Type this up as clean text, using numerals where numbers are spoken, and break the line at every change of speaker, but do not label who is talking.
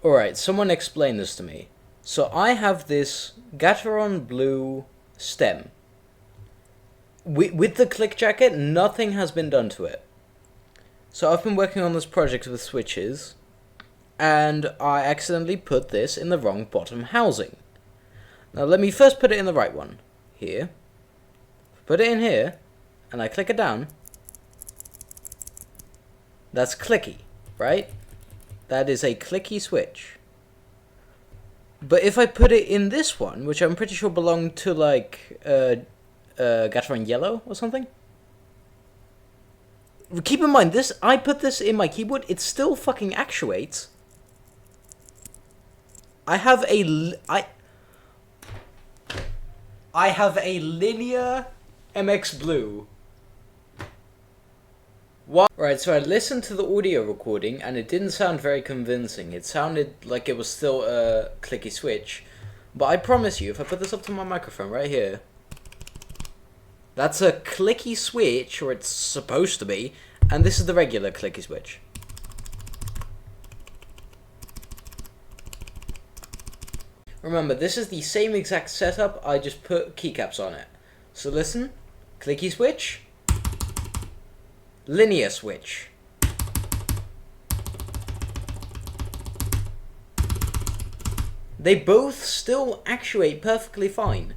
Alright, someone explain this to me. So I have this Gateron Blue stem. With the click jacket, nothing has been done to it. So I've been working on this project with switches, and I accidentally put this in the wrong bottom housing. Now let me first put it in the right one. Here. Put it in here, and I click it down. That's clicky, right? That is a clicky switch. But if I put it in this one, which I'm pretty sure belonged to like Gateron Yellow or something. Keep in mind, I put this in my keyboard, it still fucking actuates. I have a linear MX Blue. What? Right, so I listened to the audio recording and it didn't sound very convincing. It sounded like it was still a clicky switch. But I promise you, if I put this up to my microphone right here, that's a clicky switch, or it's supposed to be, and this is the regular clicky switch. Remember, this is the same exact setup, I just put keycaps on it. So listen, clicky switch, linear switch. They both still actuate perfectly fine.